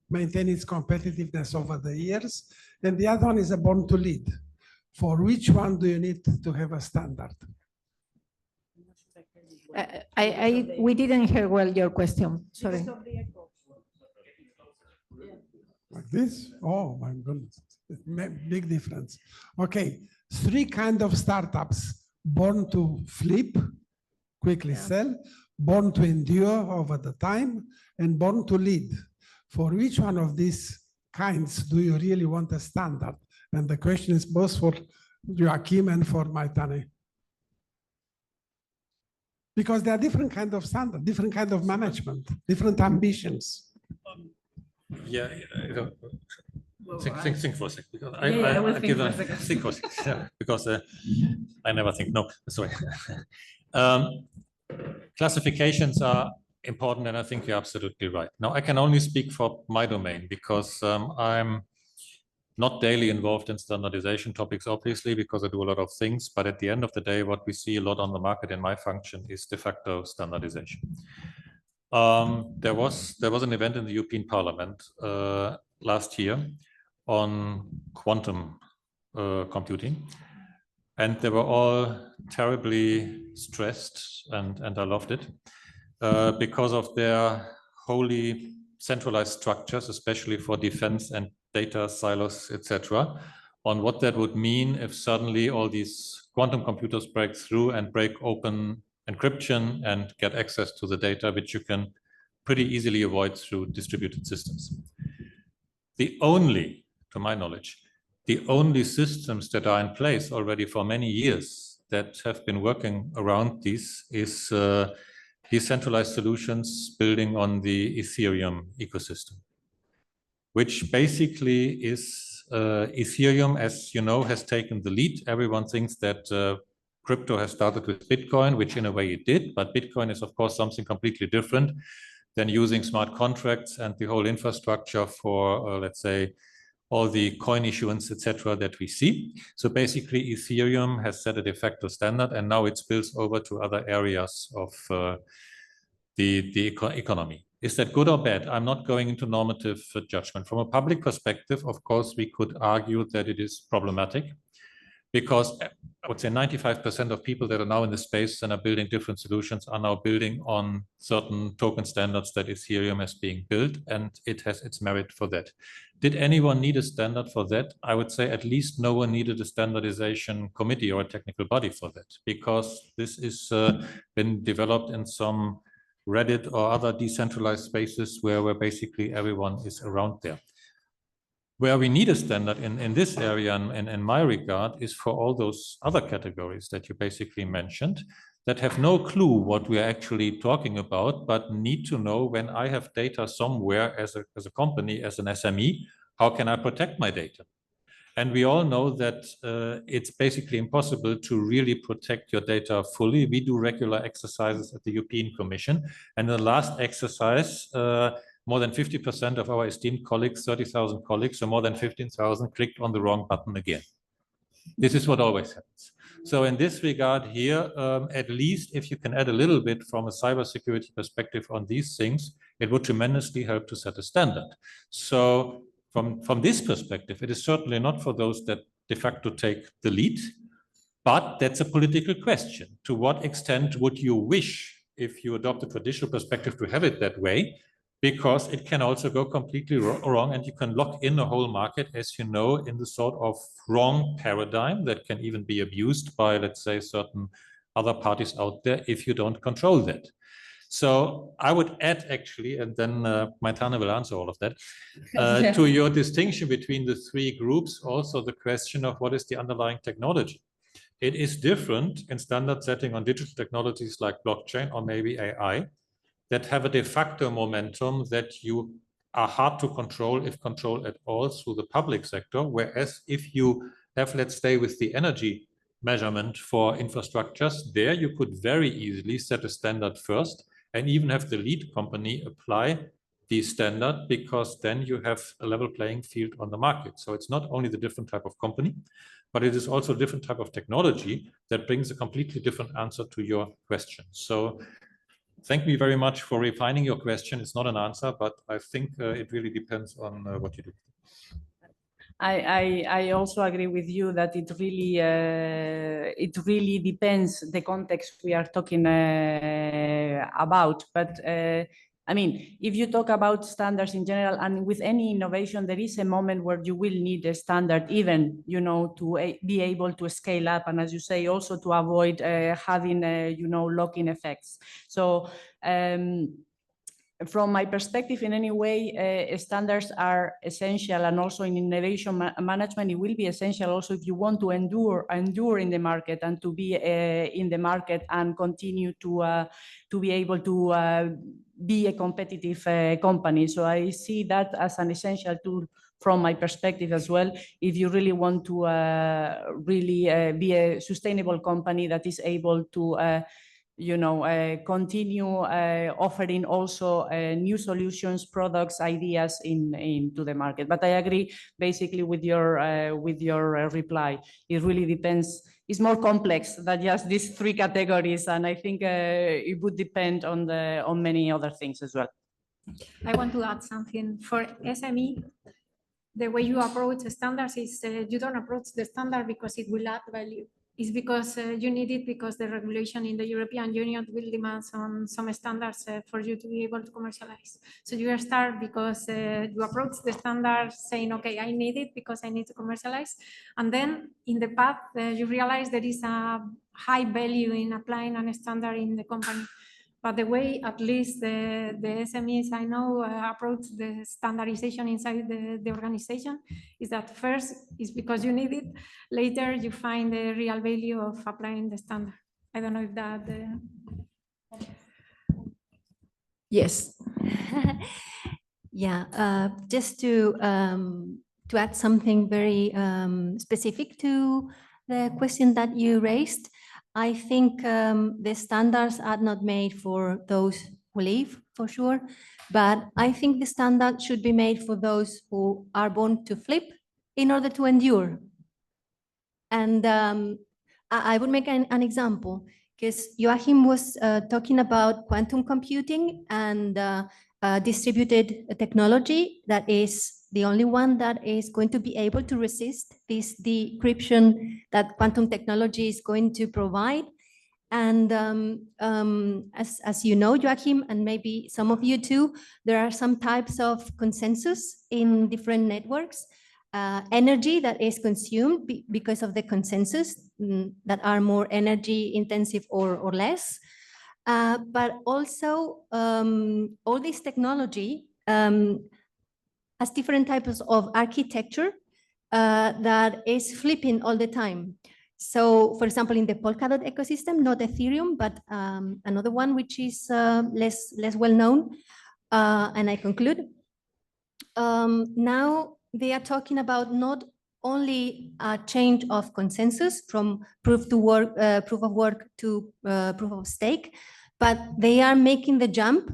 S8: maintain its competitiveness over the years. And the other one is a born to lead. For which one do you need to have a standard?
S3: We didn't hear well your question. Sorry.
S8: Like this? Oh my goodness. Big difference. Okay, three kind of startups: born to flip, quickly sell, born to endure over the time, and born to lead. For which one of these kinds do you really want a standard? And the question is both for Joachim and for Maitane. Because there are different kind of standard, different kind of management, different ambitions.
S2: Yeah, think for a second. Because
S5: I will think
S2: give
S5: for
S2: a
S5: a second.
S2: think for a second. Yeah, because I never think. No, sorry. Classifications are important, and I think you're absolutely right. Now, I can only speak for my domain because I'm not daily involved in standardization topics, obviously, because I do a lot of things. But at the end of the day, what we see a lot on the market in my function is de facto standardization. There was an event in the European Parliament last year on quantum computing, and they were all terribly stressed, and I loved it because of their wholly centralized structures, especially for defense and data silos, etc., on what that would mean if suddenly all these quantum computers break through and break open encryption and get access to the data, which you can pretty easily avoid through distributed systems. To my knowledge, the only systems that are in place already for many years that have been working around these is decentralized solutions building on the Ethereum ecosystem, which basically is Ethereum, as you know, has taken the lead. Everyone thinks that crypto has started with Bitcoin, which in a way it did, but Bitcoin is of course something completely different than using smart contracts and the whole infrastructure for, let's say, all the coin issuance, etc., that we see. So basically, Ethereum has set a de facto standard, and now it spills over to other areas of the economy. Is that good or bad? I'm not going into normative judgment. From a public perspective, of course, we could argue that it is problematic because I would say 95% of people that are now in the space and are building different solutions are now building on certain token standards that Ethereum is being built, and it has its merit for that. Did anyone need a standard for that? I would say at least no one needed a standardization committee or a technical body for that, because this is been developed in some Reddit or other decentralized spaces where basically everyone is around there. Where we need a standard in this area, and in my regard, is for all those other categories that you basically mentioned that have no clue what we are actually talking about, but need to know when I have data somewhere as a company, as an SME, how can I protect my data? And we all know that it's basically impossible to really protect your data fully. We do regular exercises at the European Commission. And the last exercise, more than 50% of our esteemed colleagues, 30,000 colleagues, so more than 15,000 clicked on the wrong button again. This is what always happens. So in this regard here, at least if you can add a little bit from a cybersecurity perspective on these things, it would tremendously help to set a standard. So from this perspective, it is certainly not for those that de facto take the lead, but that's a political question. To what extent would you wish, if you adopt a traditional perspective, to have it that way? Because it can also go completely wrong, and you can lock in a whole market, as you know, in the sort of wrong paradigm that can even be abused by, let's say, certain other parties out there if you don't control that. So I would add actually, and then Maitane will answer all of that, to your distinction between the three groups, also the question of what is the underlying technology. It is different in standard setting on digital technologies like blockchain or maybe AI that have a de facto momentum that you are hard to control, if controlled at all, through the public sector. Whereas if you have, let's stay with the energy measurement for infrastructures, there you could very easily set a standard first and even have the lead company apply the standard, because then you have a level playing field on the market. So it's not only the different type of company, but it is also a different type of technology that brings a completely different answer to your question. So thank you very much for refining your question. It's not an answer, but I think it really depends on what you do.
S5: I also agree with you that it really depends the context we are talking about. But I mean, if you talk about standards in general, and with any innovation, there is a moment where you will need a standard, even, you know, to be able to scale up, and as you say, also to avoid having, you know, lock-in effects. So from my perspective, in any way, standards are essential, and also in innovation management, it will be essential also if you want to endure in the market and to be in the market and continue to be able to be a competitive company. So I see that as an essential tool from my perspective as well, if you really want to really be a sustainable company that is able to you know, continue offering also new solutions, products, ideas into the market. But I agree basically with your reply. It really depends. It's more complex than just these three categories, and I think it would depend on many other things as well.
S6: I want to add something. For SME, the way you approach the standards is you don't approach the standard because it will add value. It's because you need it because the regulation in the European Union will demand some standards for you to be able to commercialize. So you start because you approach the standards saying, okay, I need it because I need to commercialize. And then in the path, you realize there is a high value in applying a standard in the company. But the way, at least the SMEs I know approach the standardization inside the organization is that first is because you need it. Later, you find the real value of applying the standard. I don't know if that.
S3: Yes.
S4: Yeah, just to add something very specific to the question that you raised. I think the standards are not made for those who leave, for sure, but I think the standard should be made for those who are born to flip in order to endure. And I would make an example, because Joachim was talking about quantum computing and distributed technology that is the only one that is going to be able to resist this decryption that quantum technology is going to provide. And as you know, Joachim, and maybe some of you too, there are some types of consensus in different networks, energy that is consumed because of the consensus that are more energy intensive or less. But also all this technology has different types of architecture that is flipping all the time. So, for example, in the Polkadot ecosystem, not Ethereum, but another one which is less well known, and I conclude. Now they are talking about not only a change of consensus from proof of work to proof of stake, but they are making the jump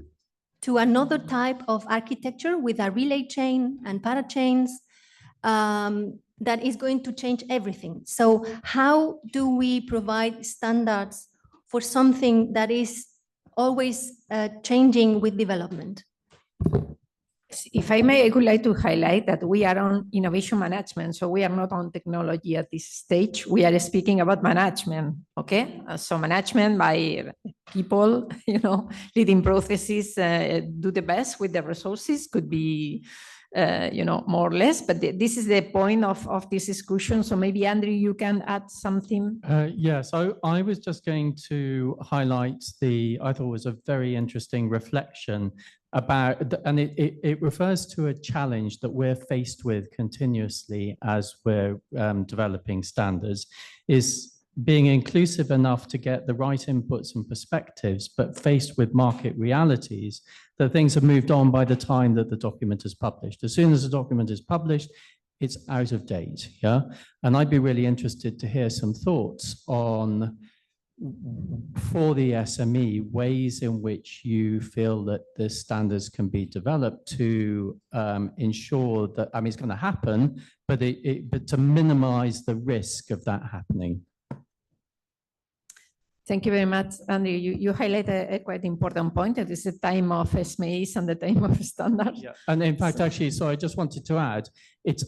S4: to another type of architecture with a relay chain and parachains that is going to change everything. So how do we provide standards for something that is always changing with development?
S3: If I may, I would like to highlight that we are on innovation management, so we are not on technology at this stage. We are speaking about management, okay? So management by people, you know, leading processes, do the best with the resources, could be, you know, more or less, but this is the point of this discussion. So maybe, Andrew, you can add something.
S9: Yes, I was just going to highlight I thought it was a very interesting reflection about, and it refers to a challenge that we're faced with continuously as we're developing standards, is being inclusive enough to get the right inputs and perspectives, but faced with market realities, that things have moved on by the time that the document is published. As soon as the document is published, it's out of date, yeah? And I'd be really interested to hear some thoughts on, for the SME, ways in which you feel that the standards can be developed to ensure that, I mean, it's going to happen, but to minimize the risk of that happening.
S3: Thank you very much, Andrew. You highlight a quite important point. It is the time of SMEs and the time of standards.
S9: Yeah. And in fact, actually, so I just wanted to add,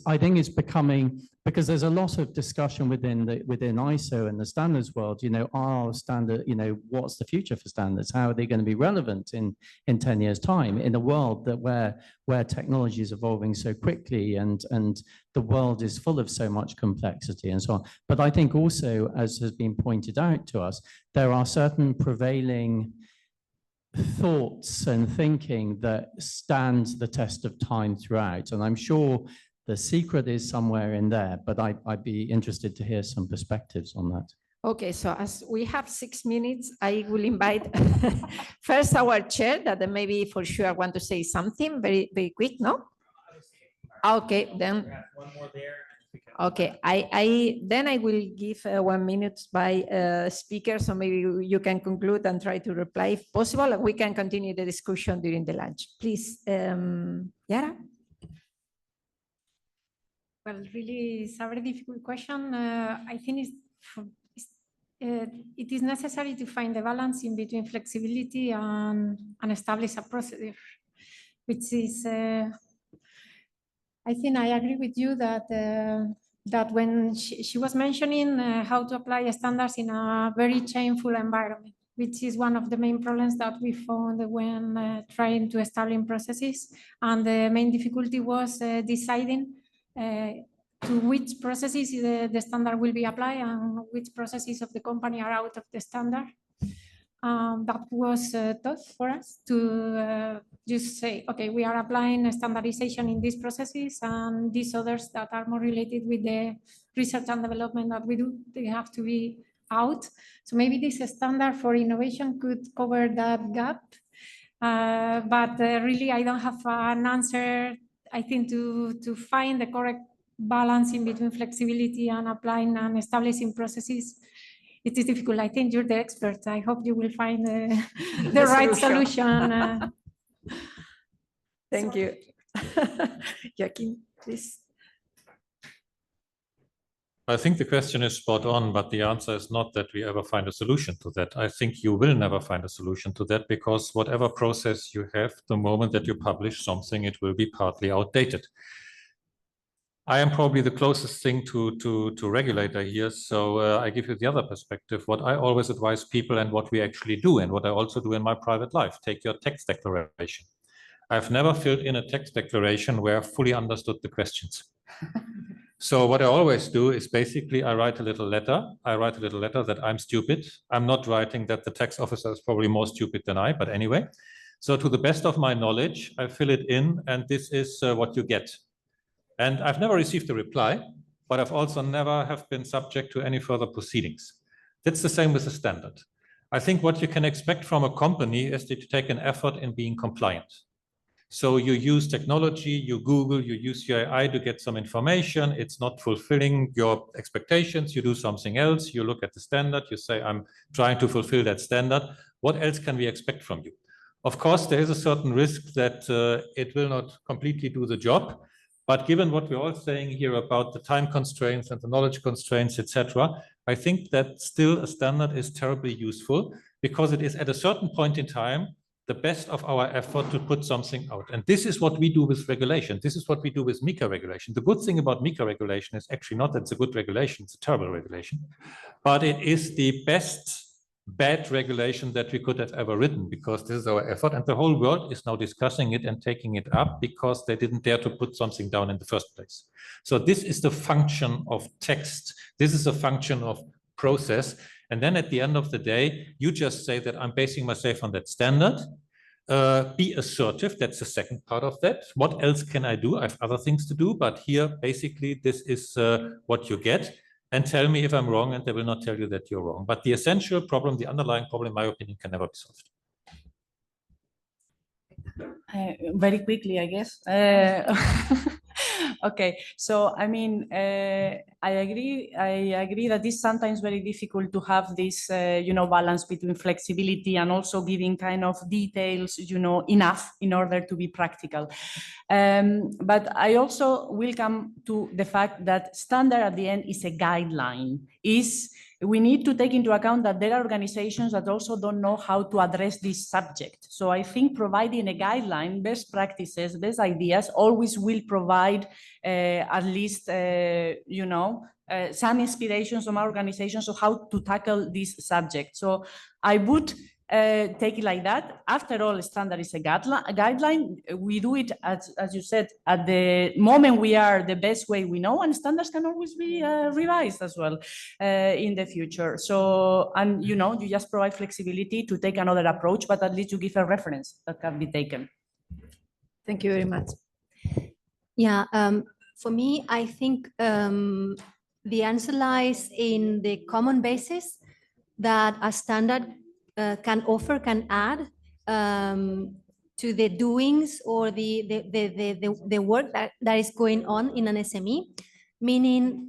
S9: I think it's becoming, because there's a lot of discussion within ISO and the standards world, our standard, what's the future for standards? How are they going to be relevant in 10 years time in a world that where technology is evolving so quickly and the world is full of so much complexity and so on. But I think also, as has been pointed out to us, there are certain prevailing thoughts and thinking that stand the test of time throughout. And I'm sure the secret is somewhere in there, but I'd be interested to hear some perspectives on that.
S3: Okay, so as we have 6 minutes, I will invite first our chair that maybe for sure want to say something very, very quick, no? Okay, then. One more there. Okay, then I will give 1 minute by speaker, so maybe you can conclude and try to reply if possible. We can continue the discussion during the lunch. Please, Yara?
S6: Well, really, it's a very difficult question. I think it is necessary to find the balance in between flexibility and establish a procedure, which is, I think I agree with you that that when she was mentioning how to apply standards in a very changeful environment, which is one of the main problems that we found when trying to establish processes. And the main difficulty was deciding to which processes the standard will be applied and which processes of the company are out of the standard. That was tough for us to just say, okay, we are applying standardization in these processes, and these others that are more related with the research and development that we do, they have to be out. So maybe this standard for innovation could cover that gap. But really, I don't have an answer, I think, to find the correct balance in between flexibility and applying and establishing processes. It is difficult. I think you're the expert. I hope you will find the right solution.
S3: Thank you. Joaquin, please.
S2: I think the question is spot on, but the answer is not that we ever find a solution to that. I think you will never find a solution to that, because whatever process you have, the moment that you publish something, it will be partly outdated. I am probably the closest thing to regulator here, so I give you the other perspective. What I always advise people and what we actually do, and what I also do in my private life, take your text declaration. I've never filled in a text declaration where I fully understood the questions. So what I always do is basically I write a little letter. I write a little letter that I'm stupid. I'm not writing that the tax officer is probably more stupid than I, but anyway. So to the best of my knowledge, I fill it in, and this is what you get. And I've never received a reply, but I've also never have been subject to any further proceedings. That's the same with the standard. I think what you can expect from a company is to take an effort in being compliant. So you use technology, you Google, you use your AI to get some information. It's not fulfilling your expectations. You do something else. You look at the standard. You say, I'm trying to fulfill that standard. What else can we expect from you? Of course, there is a certain risk that it will not completely do the job. But given what we're all saying here about the time constraints and the knowledge constraints, etc., I think that still a standard is terribly useful, because it is at a certain point in time the best of our effort to put something out. And this is what we do with regulation. This is what we do with MiCA regulation. The good thing about MiCA regulation is actually not that it's a good regulation, it's a terrible regulation, but it is the best bad regulation that we could have ever written, because this is our effort, and the whole world is now discussing it and taking it up because they didn't dare to put something down in the first place. So this is the function of text. This is a function of process. And then at the end of the day, you just say that I'm basing myself on that standard. Be assertive. That's the second part of that. What else can I do? I have other things to do, but here basically this is what you get. And tell me if I'm wrong, and they will not tell you that you're wrong. But the essential problem, the underlying problem, in my opinion, can never be solved.
S5: Very quickly, I guess. Okay, so I mean, I agree that it's sometimes very difficult to have this, balance between flexibility and also giving kind of details, enough in order to be practical. But I also will come to the fact that standard at the end is a guideline, is we need to take into account that there are organizations that also don't know how to address this subject. So I think providing a guideline, best practices, best ideas always will provide at least, some inspirations from our organizations of how to tackle this subject. So I would take it like that. After all, standard is a guideline. We do it, as you said, at the moment we are the best way we know, and standards can always be revised as well in the future. So, and you just provide flexibility to take another approach, but at least you give a reference that can be taken.
S3: Thank you very much.
S4: Yeah, for me, I think the answer lies in the common basis that a standard can add to the doings or the work that is going on in an SME, meaning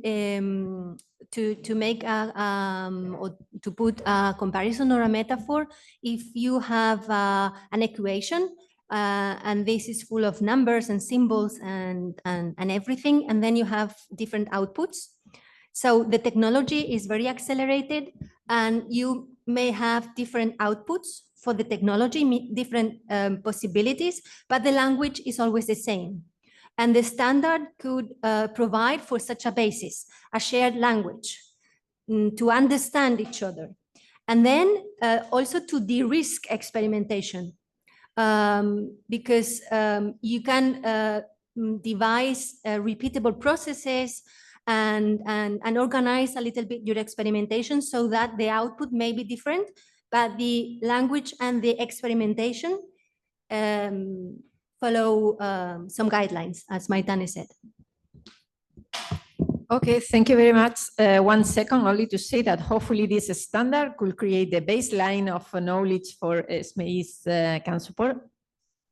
S4: to make or to put a comparison or a metaphor. If you have an equation and this is full of numbers and symbols and everything, and then you have different outputs. So the technology is very accelerated, and you may have different outputs for the technology, different possibilities, but the language is always the same. And the standard could provide for such a basis, a shared language, to understand each other. And then also to de-risk experimentation, because you can devise repeatable processes and organize a little bit your experimentation so that the output may be different, but the language and the experimentation follow some guidelines, as Maitane said.
S3: Okay, thank you very much. 1 second only to say that hopefully this standard could create the baseline of knowledge for SMEs can support.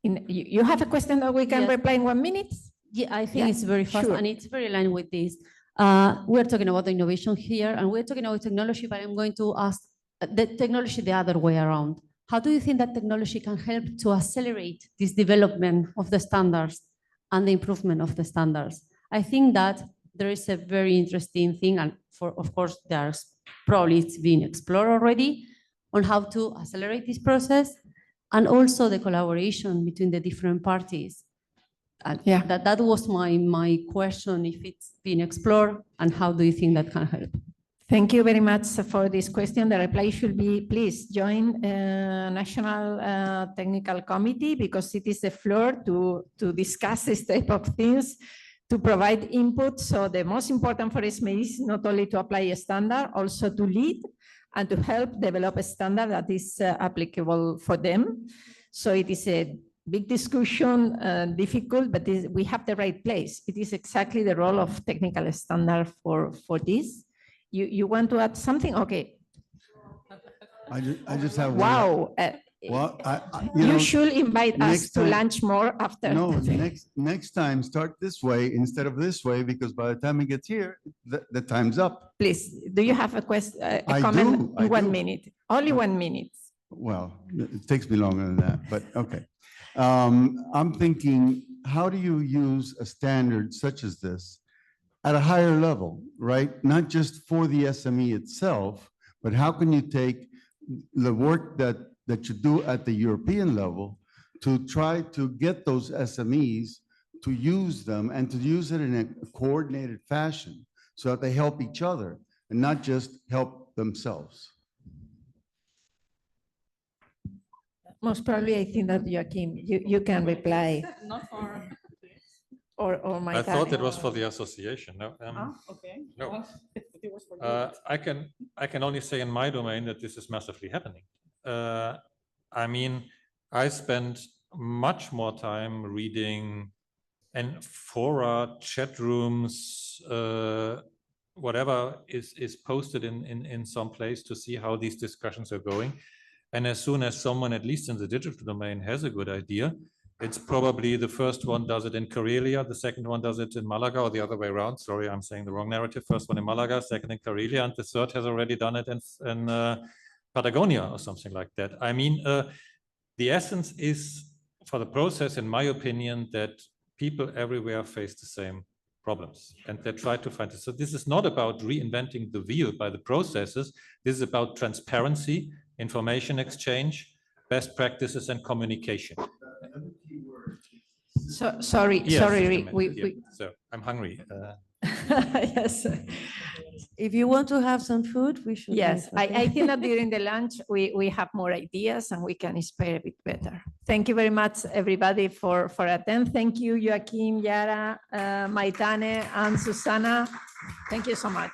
S3: You have a question that we can reply in 1 minute?
S10: Yeah, I think it's very fast,
S3: sure.
S10: and it's very aligned with this. We're talking about the innovation here, and we're talking about technology, but I'm going to ask the technology the other way around. How do you think that technology can help to accelerate this development of the standards and the improvement of the standards? I think that there is a very interesting thing, and of course, there's probably it's being explored already on how to accelerate this process, and also the collaboration between the different parties.
S3: Yeah,
S10: that was my question, if it's been explored, and how do you think that can help?
S3: Thank you very much for this question. The reply should be, please join National Technical Committee, because it is the floor to discuss this type of things, to provide input. So the most important for SMEs is not only to apply a standard, also to lead and to help develop a standard that is applicable for them. So it is a big discussion, difficult, but we have the right place. It is exactly the role of technical standard for this. You want to add something? Okay.
S11: I just have
S3: wow.
S11: Well,
S3: you should invite us to lunch more after.
S11: No, next time start this way instead of this way, because by the time it gets here, the time's up.
S3: Please, do you have a question? A comment in 1 minute? Only 1 minute.
S11: Well, it takes me longer than that, but okay. I'm thinking, how do you use a standard such as this at a higher level, right? Not just for the SME itself, but how can you take the work that you do at the European level to try to get those SMEs to use them and to use it in a coordinated fashion so that they help each other and not just help themselves?
S3: Most probably, I think that Joaquin, you can reply.
S1: Not for.
S3: Or my.
S2: I thought it was for the association. No.
S1: Okay.
S2: No.
S1: It was for you.
S2: I can only say in my domain that this is massively happening. I mean, I spend much more time reading and fora, chat rooms, whatever is posted in some place to see how these discussions are going. And as soon as someone, at least in the digital domain, has a good idea, it's probably the first one does it in Karelia, the second one does it in Malaga, or the other way around. Sorry, I'm saying the wrong narrative. First one in Malaga, second in Karelia, and the third has already done it in Patagonia or something like that. I mean, the essence is for the process, in my opinion, that people everywhere face the same problems, and they try to find it. So this is not about reinventing the wheel by the processes. This is about transparency, information exchange, best practices, and communication.
S3: So, sorry,
S2: Yes,
S3: sorry,
S2: just a minute,
S3: we,
S2: yeah. So I'm hungry.
S3: yes.
S12: If you want to have some food, we should.
S3: Yes,
S12: leave, okay?
S3: I think that during the lunch, we have more ideas and we can inspire a bit better. Thank you very much, everybody, for attending. Thank you, Joaquim, Yara, Maitane, and Susana. Thank you so much.